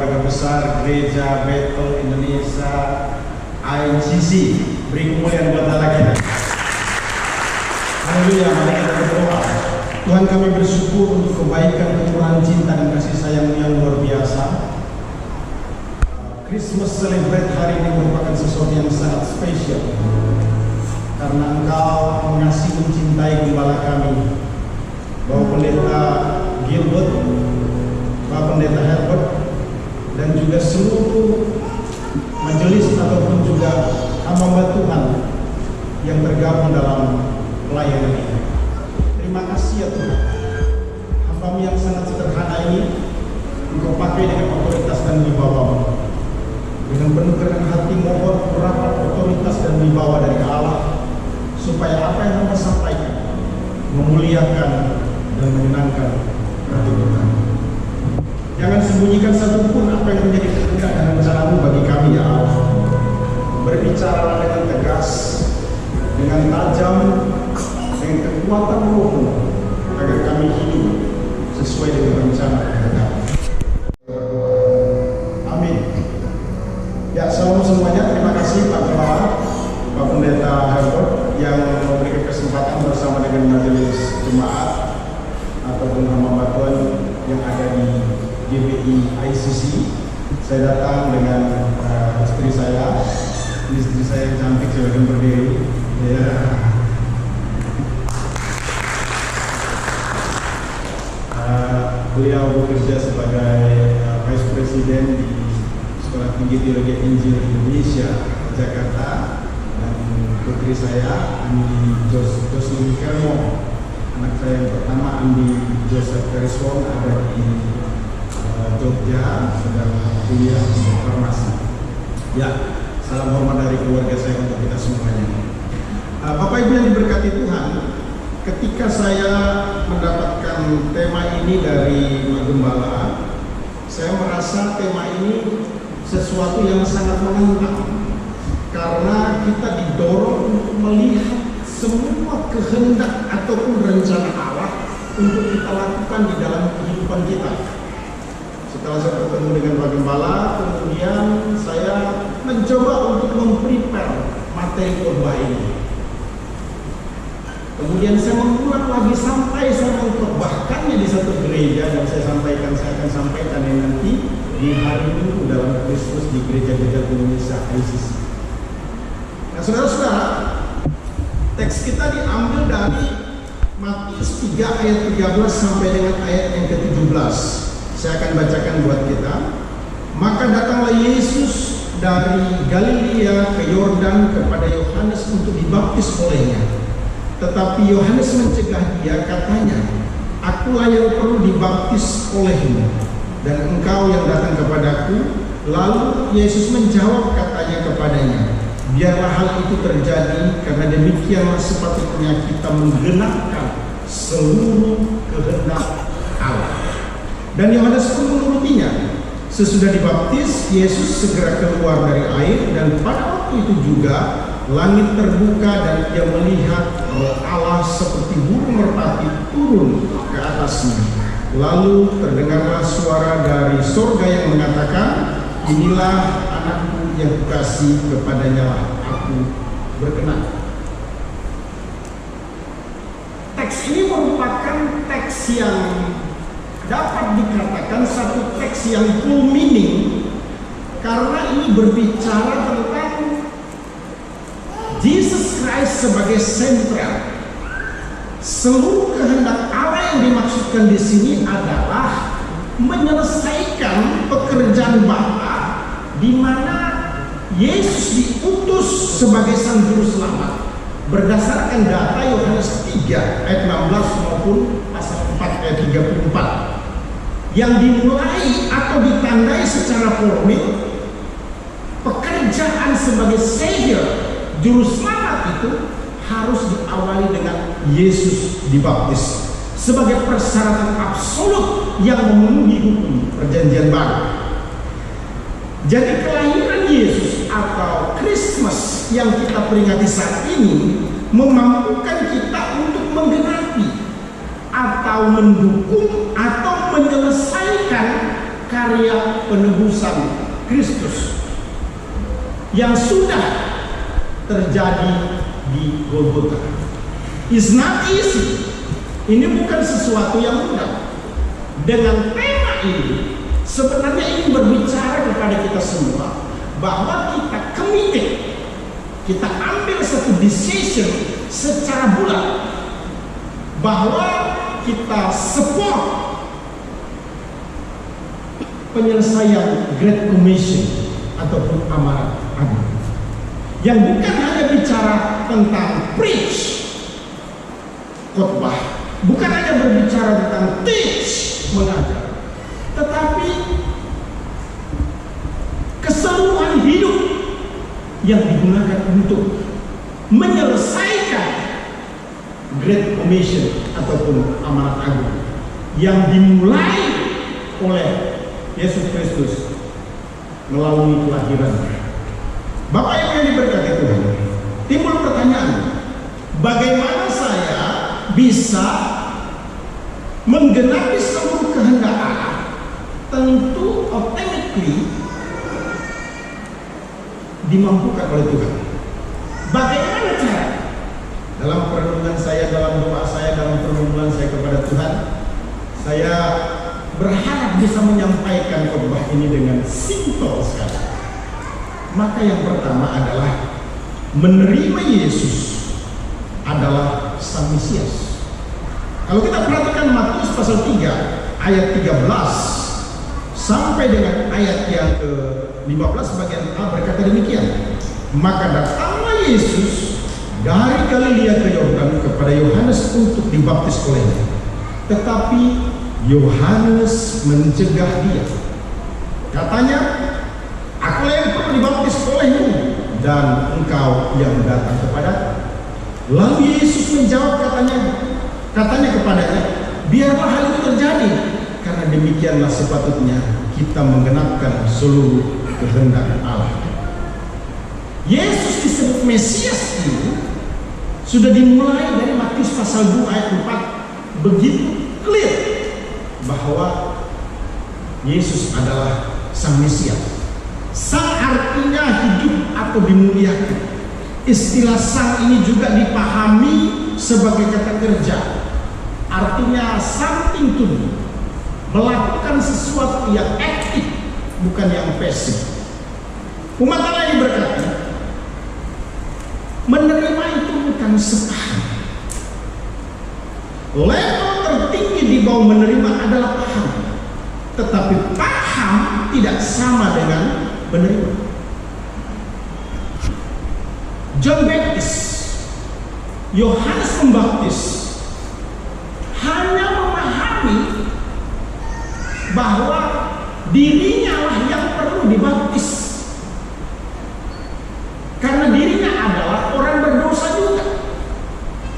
keluarga besar Gereja Bethel Indonesia ICC. Beri kemuliaan buat Allah kita. Haleluya, mari kita berdoa. Tuhan, kami bersyukur untuk kebaikan, kemurahan cinta dan kasih sayang yang luar biasa. Christmas Celebrate hari ini merupakan sesuatu yang sangat spesial karena Engkau mengasihi mencintai gembala kami, Bapak Pendeta Gilbert, Bapak Pendeta Herbert, dan juga seluruh majelis ataupun juga hamba Tuhan yang tergabung dalam pelayanan ini. Terima kasih ya Tuhan, hamba-Mu yang sangat sederhana ini Engkau pakai dengan otoritas dan wibawa-Mu. Dengan penuh kerendahan hati mohon urapan otoritas dan wibawa dari Allah, supaya apa yang hamba sampaikan memuliakan dan menyenangkan hati kita. Jangan sembunyikan satupun apa yang menjadi kehendak dan rencana-Mu bagi kami ya Allah. Berbicara dengan tegas, dengan tajam, dengan kekuatan Roh-Mu, agar kami hidup sesuai dengan rencana kehendak. Amin. Ya, salam semuanya. Terima kasih Pak Gembala, Pak Pendeta Herbert yang memberikan kesempatan bersama dengan majelis jemaat ataupun hamba Tuhan yang ada di GBI ICC. Saya datang dengan istri saya yang cantik, silakan berdiri. Ya. Beliau bekerja sebagai Vice President di Sekolah Tinggi Teologi Injil Indonesia Jakarta, dan putri saya Andi Jocelyn Kermo, anak saya yang pertama Andi Joseph Keriswong ada di Jogja, sedang kuliah di farmasi. Ya, salam hormat dari keluarga saya untuk kita semuanya. Bapak Ibu yang diberkati Tuhan, ketika saya mendapatkan tema ini dari Pak Gembala, saya merasa tema ini sesuatu yang sangat menantang, karena kita didorong untuk melihat semua kehendak ataupun rencana Allah untuk kita lakukan di dalam kehidupan kita. Setelah saya bertemu dengan Pak Gembala, kemudian saya mencoba untuk memprepare materi khotbah ini. Kemudian saya mengulang lagi sampai saya mengkhotbahkannya di satu gereja, dan saya akan sampaikan nanti di hari Minggu dalam Kristus di Gereja Bethel Indonesia ICC. Nah, saudara-saudara, teks kita diambil dari Matius 3 ayat 13 sampai dengan ayat yang ke-17. Saya akan bacakan buat kita. Maka datanglah Yesus dari Galilea ke Yordan kepada Yohanes untuk dibaptis olehnya. Tetapi Yohanes mencegah dia, katanya, "Akulah yang perlu dibaptis olehmu, dan engkau yang datang kepadaku." Lalu Yesus menjawab, katanya kepadanya, "Biarlah hal itu terjadi, karena demikianlah sepatutnya kita menggenapkan seluruh kehendak Allah." Dan Yohanes pun menurutinya. Sesudah dibaptis, Yesus segera keluar dari air, dan pada waktu itu juga langit terbuka dan ia melihat Roh Allah seperti burung merpati turun ke atasnya. Lalu terdengarlah suara dari surga yang mengatakan, "Inilah anakku yang kukasihi, kepadanya lah aku berkenan." Teks ini merupakan teks yang dapat dikatakan satu teks yang full meaning, karena ini berbicara tentang Jesus Christ sebagai sentral. Seluruh kehendak Allah yang dimaksudkan di sini adalah menyelesaikan pekerjaan Bapa, di mana Yesus diutus sebagai sang juru selamat berdasarkan data Yohanes 3 ayat 16 maupun pasal 4 ayat 34, yang dimulai atau ditandai secara formil. Pekerjaan sebagai Savior, juru selamat itu harus diawali dengan Yesus dibaptis sebagai persyaratan absolut yang memenuhi hukum perjanjian baru. Jadi kelahiran Yesus atau Christmas yang kita peringati saat ini memampukan kita untuk menggenapi atau mendukung atau menyelesaikan karya penebusan Kristus yang sudah terjadi di Golgota. It's not easy. Ini bukan sesuatu yang mudah. Dengan tema ini sebenarnya ingin berbicara kepada kita semua bahwa kita committed, kita ambil satu decision secara bulat bahwa kita support penyelesaian Great Commission ataupun amanat agung, yang bukan hanya bicara tentang preach, khotbah, bukan hanya berbicara tentang teach, mengajar, tetapi keseluruhan hidup yang digunakan untuk menyelesaikan Great Commission ataupun amanat agung yang dimulai oleh Yesus Kristus melalui kelahirannya. Bapak Ibu yang diberkati Tuhan, timbul pertanyaan, bagaimana saya bisa menggenapi seluruh kehendak Allah? Tentu automatically dimampukan oleh Tuhan. Bagaimana cara? Dalam perenungan saya, dalam doa saya, dalam permohonan saya kepada Tuhan, saya berharap bisa menyampaikan khotbah ini dengan simpel sekali. Maka yang pertama adalah menerima Yesus adalah Sang Mesias. Kalau kita perhatikan Matius pasal 3 ayat 13 sampai dengan ayat yang ke-15 bagian A berkata demikian. Maka datanglah Yesus dari Galilea ke Yordan kepada Yohanes untuk dibaptis olehnya. Tetapi Yohanes mencegah dia. Katanya, "Akulah yang perlu dibaptis olehmu, dan engkau yang datang kepada." Lalu Yesus menjawab katanya kepadanya, "Biarlah hal itu terjadi, karena demikianlah sepatutnya kita menggenapkan seluruh kehendak Allah." Yesus disebut Mesias ini sudah dimulai dari Matius pasal 2 ayat 4, begitu clear bahwa Yesus adalah Sang Mesias. Sang artinya hidup atau dimuliakan. Istilah sang ini juga dipahami sebagai kata kerja. Artinya something to do, melakukan sesuatu yang aktif, bukan yang pasif. Umat Allah yang diberkati, menerima itu bukan sepaham. Level tertinggi di bawah menerima adalah paham, tetapi paham tidak sama dengan menerima. John Baptist, Yohanes Pembaptis hanya memahami bahwa dirinya lah yang perlu dibaptis, karena dirinya adalah orang berdosa juga.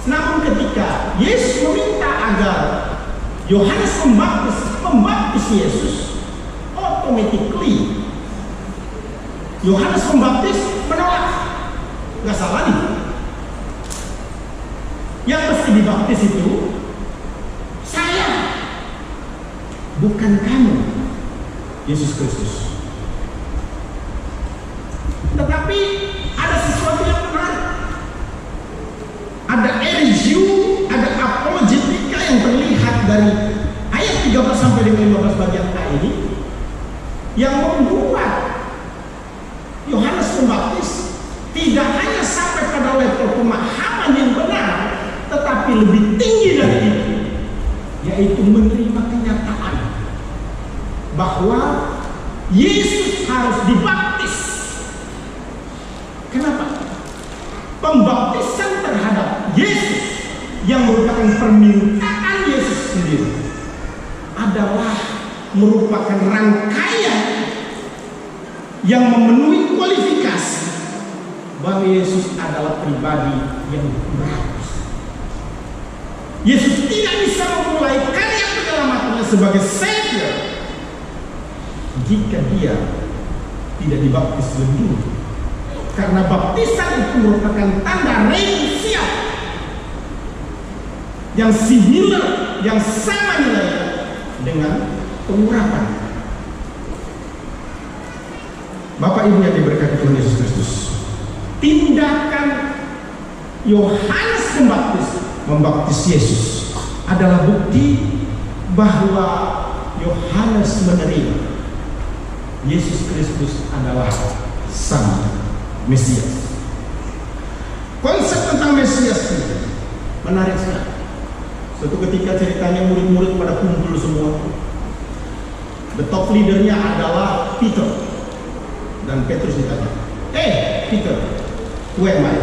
Namun ketika Yesus meminta agar Yohanes membaptis Yesus, automatically Yohanes Pembaptis menolak. Nggak salah nih. Yang mesti dibaptis itu saya, bukan kamu, Yesus Kristus. Tetapi ada sesuatu yang menarik. Ada ergio, ada apologetika yang terlihat dari ayat 13 sampai dengan 15 bagian A ini, yang membuat Yohanes Pembaptis tidak hanya sampai pada level pemahaman yang benar, tetapi lebih tinggi dari itu, yaitu menerima kenyataan bahwa Yesus harus dibaptis. Kenapa? Pembaptisan terhadap Yesus yang merupakan permintaan Yesus sendiri adalah merupakan rangkaian yang memenuhi kualifikasi bahwa Yesus adalah pribadi yang gratis. Yesus tidak bisa memulai karya penyelamatannya sebagai Savior jika dia tidak dibaptis lebih dulu. Karena baptisan itu merupakan tanda rein siap yang similar, yang sama nilainya dengan pengurapan. Bapak Ibu yang diberkati Tuhan Yesus Kristus, tindakan Yohanes membaptis Yesus adalah bukti bahwa Yohanes menerima Yesus Kristus adalah Sang Mesias. Konsep tentang Mesias ini menarik sekali. Suatu ketika ceritanya murid-murid pada kumpul semua. The top leadernya adalah Peter. Dan Petrus ditanya, Peter, who am I?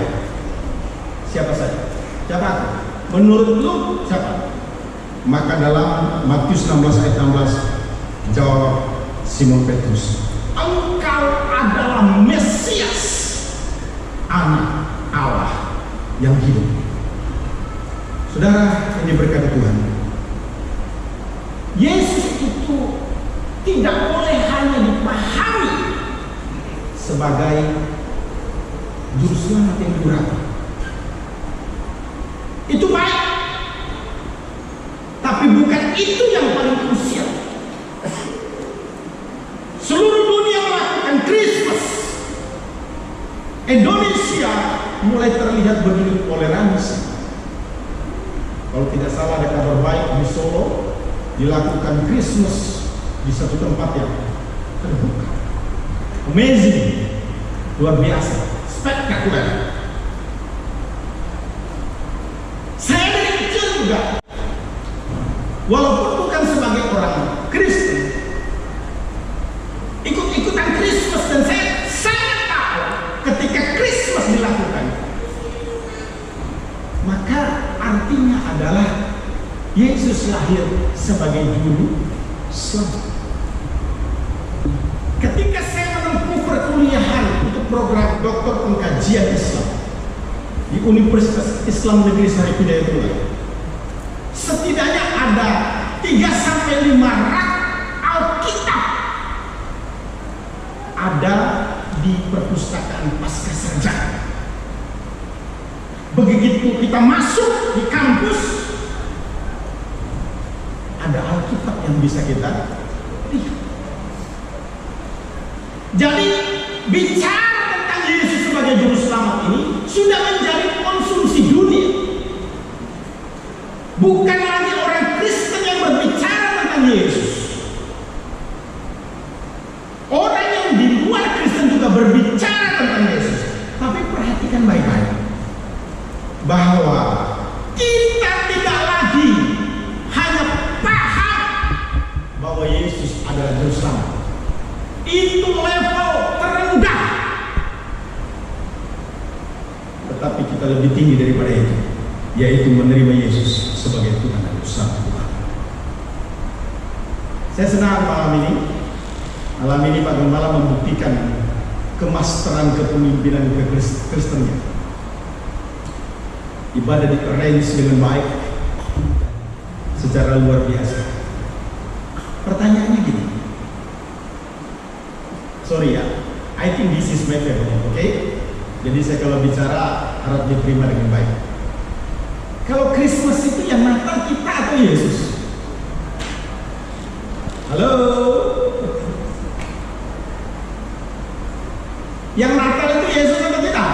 Siapa saya? Siapa aku? Menurut lu siapa? Maka dalam Matius 16 ayat 16 jawab Simon Petrus, engkau adalah Mesias, Anak Allah yang hidup. Saudara yang diberkati Tuhan, Yesus itu tidak boleh hanya dipahami sebagai juru selamat yang durhaka. Itu baik, tapi bukan itu yang paling krusial. Seluruh dunia melakukan Christmas. Indonesia mulai terlihat begitu toleransi. Kalau tidak salah ada kabar baik di Solo dilakukan Christmas di satu tempat yang terbuka. Amazing, luar biasa, spektakuler. Saya dari kecil juga, walaupun bukan sebagai orang Kristen, ikut-ikutan Christmas, dan saya sangat tahu ketika Christmas dilakukan, maka artinya adalah Yesus lahir sebagai juru selamat. Ketika saya menempuh perkuliahan untuk program doktor pengkajian Islam di Universitas Islam Negeri Sari Hidayatullah, setidaknya ada 3-5 rak Alkitab ada di perpustakaan pasca sarjana. Begitu kita masuk di kampus, ada Alkitab yang bisa kita lihat. Jadi bicara tentang Yesus sebagai juru selamat ini sudah menjadi konsumsi dunia. Bukan lagi orang Kristen yang berbicara tentang Yesus. Orang yang di luar Kristen juga berbicara tentang Yesus. Tapi perhatikan baik-baik bahwa kita tidak lagi hanya paham bahwa Yesus adalah juru selamat. Itu level terendah. Tetapi kita lebih tinggi daripada itu, yaitu menerima Yesus sebagai Tuhan dan Juru Selamat. Saya senang malam ini Pak Gembala membuktikan kemasteran kepemimpinan Kristennya. Ibadah di-arrange dengan baik secara luar biasa. Pertanyaannya gini, sorry ya, I think this is my favorite, okay? Jadi saya kalau bicara harap diterima dengan baik. Kalau Christmas itu yang Natal kita atau Yesus? Halo? Yang Natal itu Yesus atau kita?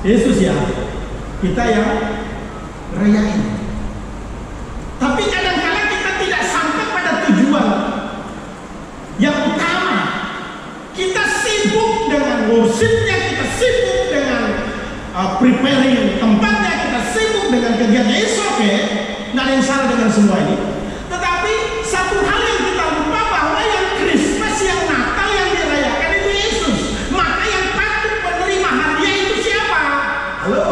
Yesus ya. Kita yang rayain. Tapi kadang-kadang kita tidak sampai pada tujuan yang utama. Kita sibuk dengan worshipnya, kita sibuk dengan preparing tempatnya, kita sibuk dengan kegiatan. Oke, nggak ada yang salah dengan semua ini. Tetapi satu hal yang kita lupa bahwa yang Christmas, yang Natal yang dirayakan itu Yesus. Maka yang patut menerima hadiah itu siapa? Halo,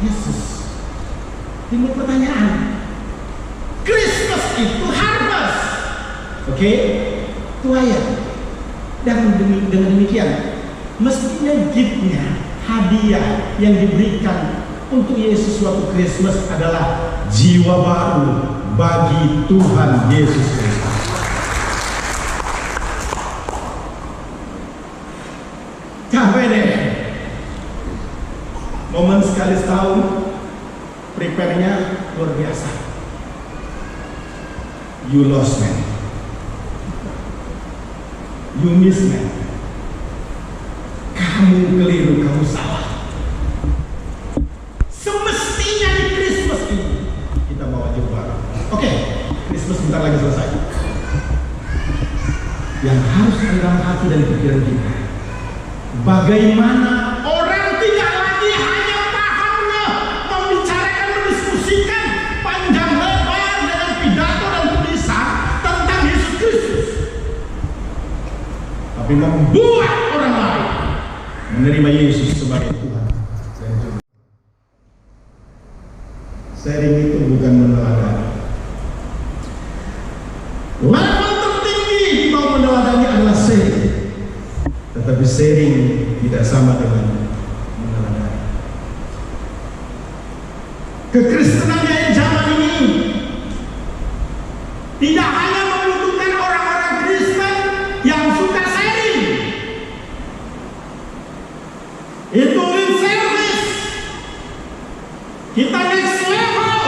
Yesus. Timbul pertanyaan. Christmas itu harvest, oke? Tuayan. Dan dengan demikian mestinya gift-nya, hadiah yang diberikan untuk Yesus waktu Christmas adalah jiwa baru bagi Tuhan Yesus Kristus. Capek deh. Momen sekali setahun, prepare-nya luar biasa. You lost man. You misman. Kamu keliru, kamu salah. Semestinya di Christmas ini kita bawa juara. Oke, Christmas bentar lagi selesai. Yang harus ada dalam hati dan pikiran kita, bagaimana orang tidak lagi hanya pahamnya membicarakan, mendiskusikan panjang lebar dengan pidato dan tulisan tentang Yesus Kristus, tapi membuat orang lain menerima Yesus sebagai Tuhan dan Juru. Sharing itu bukan meneladani. Level tertinggi di bawah meneladani adalah sharing, tetapi sharing tidak sama dengan meneladani. Kekristenan yang zaman ini tidak hanya membutuhkan orang-orang Kristen yang suka sharing. Itu in service. Kita next level.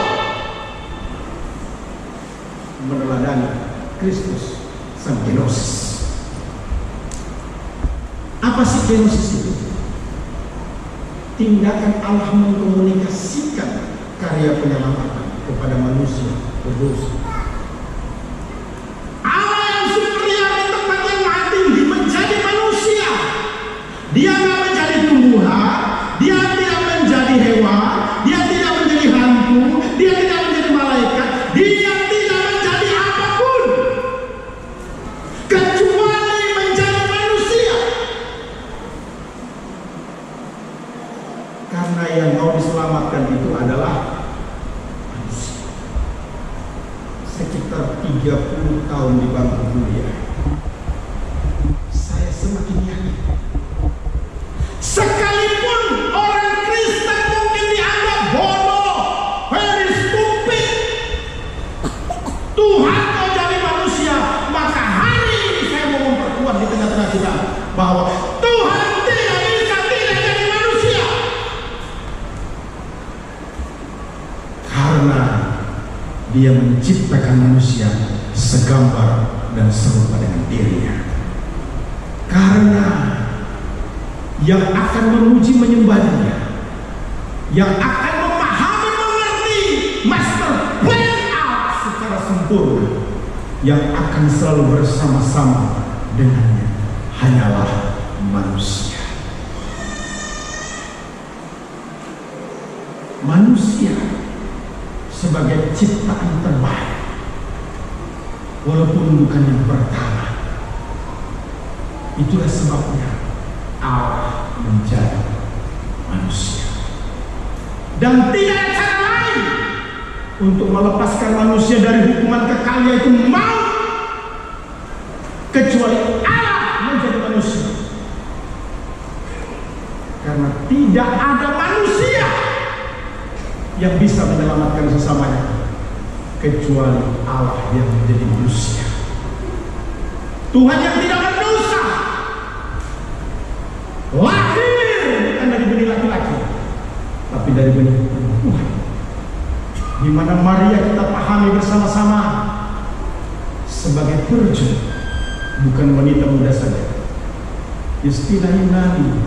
Meneladani Kristus sang kenosis. Apa sih kenosis itu? Tindakan Allah mengkomunikasikan karya penyelamatan kepada manusia berdosa. Allah yang superior di tempat yang maha tinggi menjadi manusia. Dia tidak menjadi tumbuhan, dia tidak menjadi hewan, dia tidak menjadi hantu, dia tidak menjadi malaikat, dia tidak menjadi apapun kecuali menjadi manusia. Karena yang mau diselamatkan itu adalah manusia. Sekitar 30 tahun di bangku kuliah, saya semakin yakin, sekalipun orang Kristen mungkin dianggap bodoh, very stupid, Tuhan mau jadi manusia, maka hari ini saya mau memperkuat di tengah-tengah kita bahwa Tuhan tidak bisa tidak jadi manusia, karena Dia menciptakan manusia segambar dan serupa dengan dirinya. Karena yang akan memuji menyembah Dia, yang akan memahami mengerti master plan out secara sempurna, yang akan selalu bersama-sama dengannya hanyalah manusia. Manusia sebagai ciptaan terbaik, walaupun bukan yang pertama. Itulah sebabnya Allah menjadi manusia, dan tidak ada cara lain untuk melepaskan manusia dari hukuman kekal yaitu maut kecuali Allah menjadi manusia. Karena tidak ada manusia yang bisa menyelamatkan sesamanya kecuali Allah yang menjadi manusia. Tuhan yang tidak berdosa lahir bukan dari benih laki-laki, tapi dari benih perempuan. Di mana Maria kita pahami bersama-sama sebagai virgin, bukan wanita muda saja. Istilah Yunani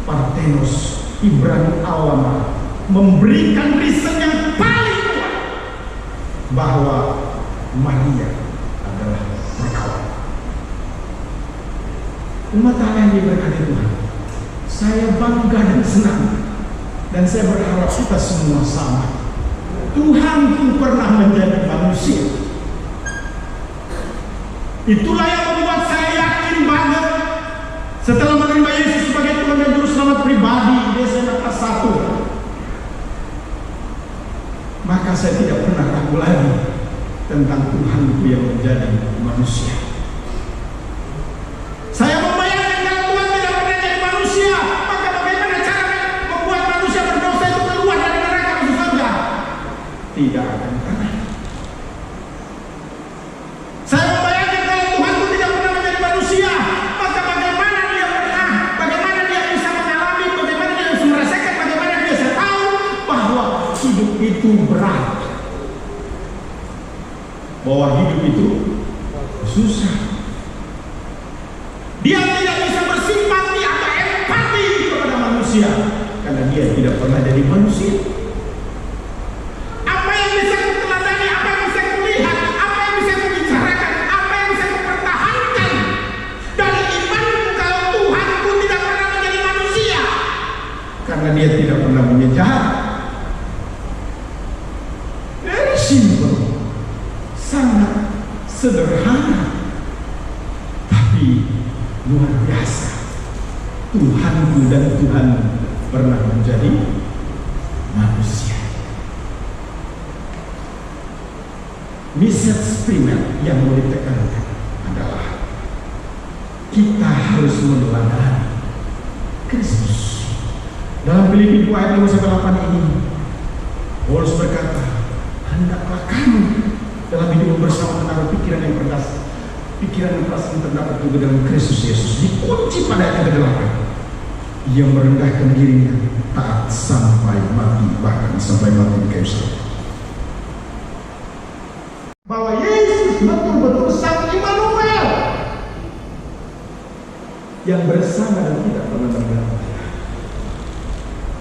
Parthenos, Ibrani Alama, memberikan reason yang paling kuat bahwa Maria adalah perawan. Umat Allah yang diberkati Tuhan, saya bangga dan senang, dan saya berharap kita semua sama. Tuhan pun pernah menjadi manusia. Itulah yang membuat saya yakin banget setelah menerima Yesus sebagai Tuhan dan Juru Selamat pribadi di Desember kelas 1. Maka saya tidak pernah ragu lagi tentang Tuhanku yang menjadi manusia. Saya membayangkan kalau Tuhan tidak pernah jadi manusia, maka bagaimana cara membuat manusia berdosa itu keluar dari neraka masuk surga? Tidak akan pernah. Saya membayangkan kalau Tuhan itu tidak pernah menjadi manusia, maka bagaimana dia pernah, bagaimana dia bisa mengalami, bagaimana dia bisa merasakan, bagaimana dia bisa tahu bahwa hidup itu berat, bahwa hidup itu susah. Dia tidak bisa bersimpati atau empati kepada manusia karena dia tidak pernah jadi manusia. Apa yang bisa kuteladani, apa yang bisa kulihat, apa yang bisa kubicarakan, apa yang bisa kupertahankan dari imanku kalau Tuhanku tidak pernah menjadi manusia? Karena dia tidak pernah menyejahat. Very simple, sangat sederhana, tapi luar biasa. Tuhanku dan Tuhan pernah menjadi manusia. Message primer yang mau ditekankan adalah kita harus meneladani Kristus. Dalam Filipi 2 ayat 5-8 ini, Paulus berkata, hendaklah kamu dalam hidup bersama menaruh pikiran yang keras yang terdapat juga dalam Kristus Yesus. Dikunci pada ayat ke-8, yang merendahkan dirinya taat sampai mati, bahkan sampai mati di kayu salib. Bahwa Yesus betul-betul sang Immanuel yang bersama dan tidak pernah berbeda.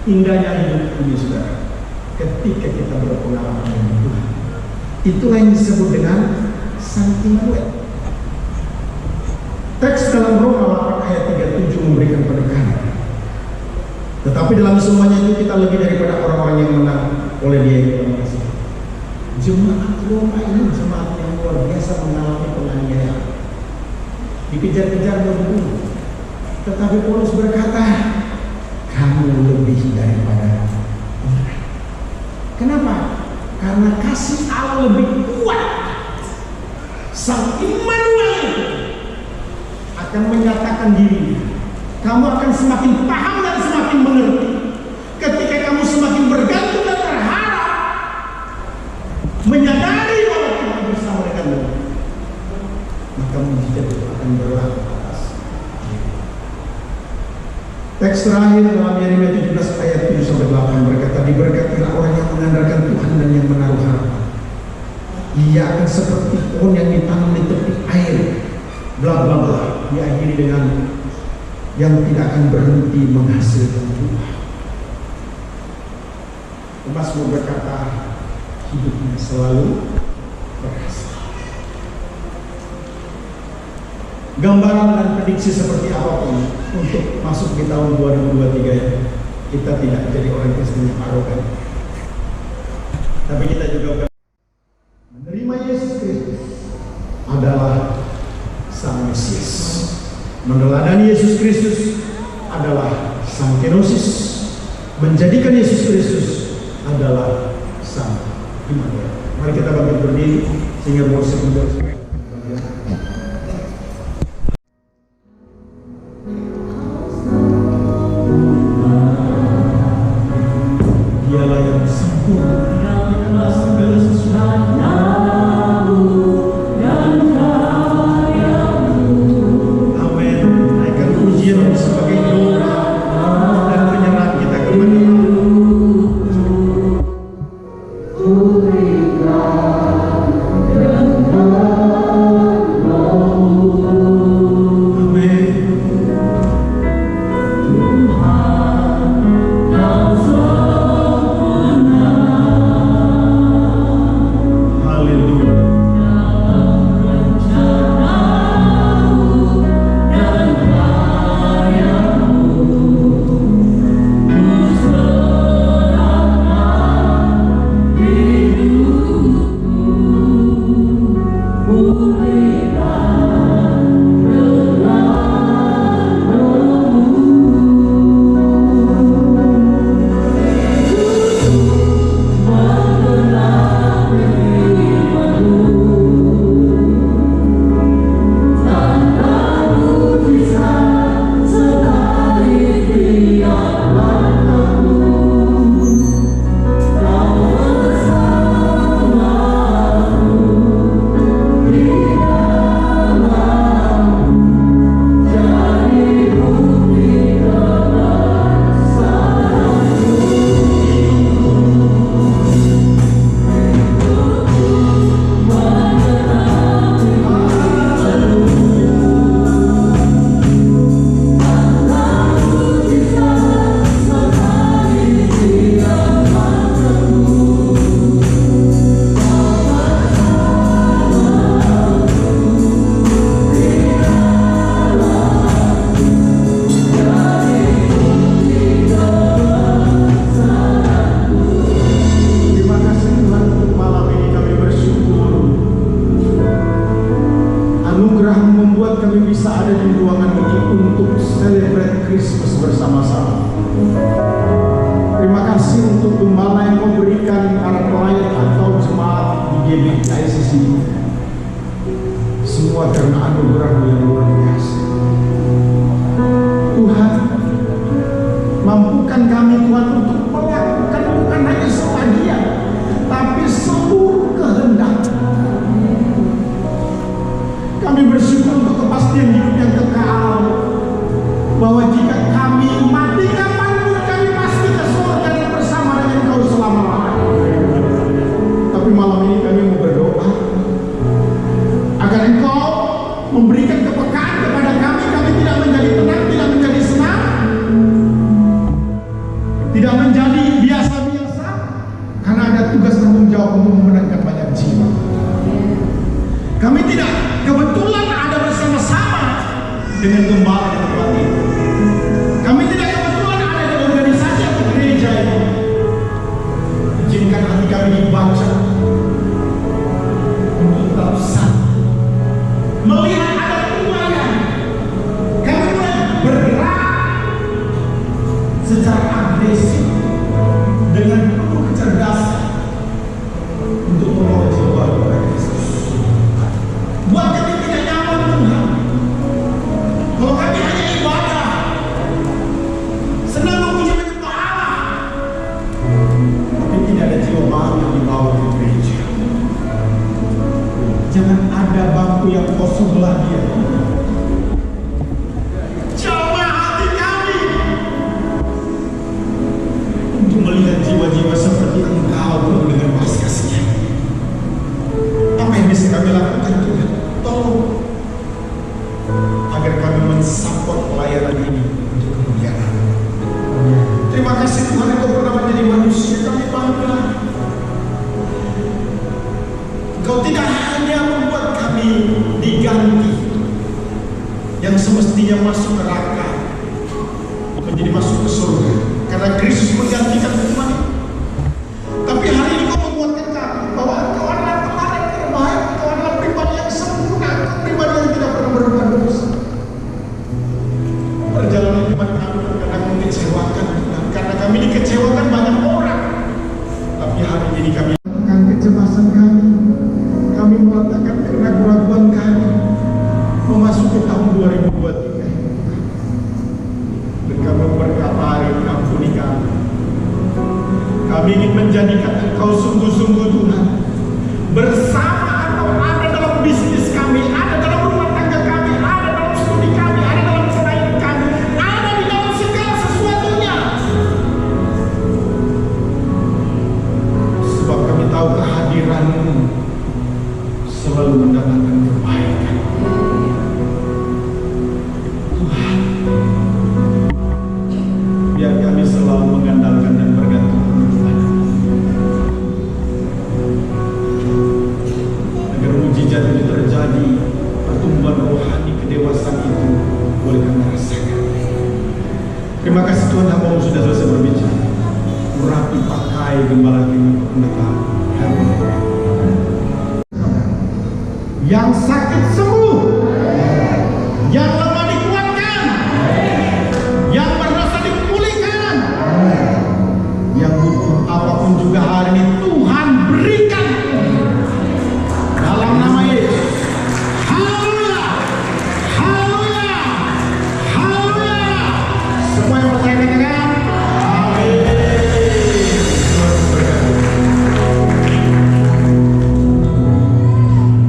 Indahnya hidup ini, saudara, ketika kita berpengalaman dengan Tuhan. Itulah yang disebut dengan sang Immanuel. Teks dalam Roma 8 ayat 37 memberikan penekanan. Tetapi dalam semuanya itu kita lebih daripada orang-orang yang menang oleh Dia yang telah mengasihi. Jemaat Roma ini jemaat yang luar biasa mengalami penganiayaan, dikejar-kejar membunuh. Tetapi Paulus berkata, kamu lebih daripada mereka. Kenapa? Karena kasih Allah lebih kuat. Sang Immanuel akan menyatakan dirinya. Kamu akan semakin paham dan semakin mengerti ketika kamu semakin bergantung dan berharap, menyadari bahwa Tuhan bersama denganmu, maka mujizat itu akan berlaku atas. Teks terakhir dalam Yeremia 17 ayat 7-8 berkata, diberkatilah orang yang mengandalkan Tuhan dan yang menaruh harapan. Ia akan seperti pohon yang ditanam di tepi air, bla bla bla. Diakhiri dengan yang tidak akan berhenti menghasilkan buah. Mazmur berkata, hidupnya selalu berhasil. Gambaran dan prediksi seperti apapun untuk masuk di tahun 2023, kita tidak jadi orang Kristen yang arogan, tapi kita juga menerima Yesus Kristus adalah Sang Mesias. Meneladani Yesus Kristus adalah Sang Kenosis. Menjadikan Yesus Kristus adalah Sang Immanuel. Mari kita bangkit berdiri sehingga worship menjadi. Dialah yang sempurna dalam segala sesuatu. Sebagai doa dan penyerahan kita kepada Allah. Anugerah membuat kami bisa ada di ruangan ini untuk celebrate Christmas bersama-sama. Terima kasih untuk gembala yang memberikan para pelayan atau jemaat di GBI ICC ini. Semua karena anugerah yang luar biasa. Tuhan, mampukan kami Tuhan untuk melakukan bukan hanya sebagian, tapi seluruh kehendak. Kami bersyukur untuk kepastian hidup yang kekal, bahwa jika kami mati kapanpun kami pasti ke surga dan bersama dengan Engkau selama-lamanya. Tapi malam ini kami mau berdoa agar Engkau memberikan kepekaan kepada kami. Kami tidak menjadi tenang, tidak menjadi senang, tidak menjadi biasa-biasa, karena ada tugas tanggung jawab untuk memenangkan banyak jiwa. Kami tidak kebetulan ada bersama-sama dengan gembala di tempat ini. Kami tidak kebetulan ada di organisasi atau gereja ini. Izinkan hati kami dibaca untuk tetap satu. Melihat ada perubahan, kami mulai bergerak secara agresif dengan penuh kecerdasan untuk membawa jiwa kepada Kristus. Buat kami tidak nyaman Tuhan kalau kami hanya ibadah, senang memuji menyembah Allah, tapi tidak ada jiwa baru yang dibawa ke gereja. Jangan ada bangku yang kosong lagi ya. Jamah hati kami untuk melihat jiwa-jiwa seperti Engkau dengan belas kasihan. Apa yang bisa kami lakukan Tuhan? Tolong agar kami mensupport pelayanan ini untuk kemuliaan. Terima kasih Tuhan Engkau pernah menjadi manusia, kami bangga. Engkau tidak hanya membuat kami diganti yang semestinya masuk neraka menjadi masuk ke surga karena Kristus menggantikan umat, tapi hari ini Engkau menguatkan kami bahwa Engkau adalah Tuhan yang terbaik, Engkau adalah pribadi yang sempurna, pribadi yang tidak pernah berbuat dosa. Perjalanan iman kami kadang mengecewakan Tuhan, karena kami dikecewakan banyak orang. Tapi hari ini kami meletakkan kecemasan kami meletakkan keraguan kami memasuki tahun 2023. Dan kami berkata, hari ini ampuni kami. Kami ingin menjadikan Engkau sungguh-sungguh Tuhan bersama atau ada dalam bisnis kami, ada dalam rumah tangga kami, ada dalam studi kami, ada dalam pelayanan kami, ada di dalam segala sesuatunya. Sebab kami tahu kehadiran-Mu selalu mendatangkan kebaikan. Tuhan, biar kami selalu mengandalkan dan bergantung kepada agar mujizat itu terjadi, pertumbuhan rohani kedewasaan itu boleh kami rasakan. Terima kasih Tuhan, hamba-Mu sudah selesai berbicara. Rapi pakai gembala ini untuk menetap. Yang sakit sembuh, yang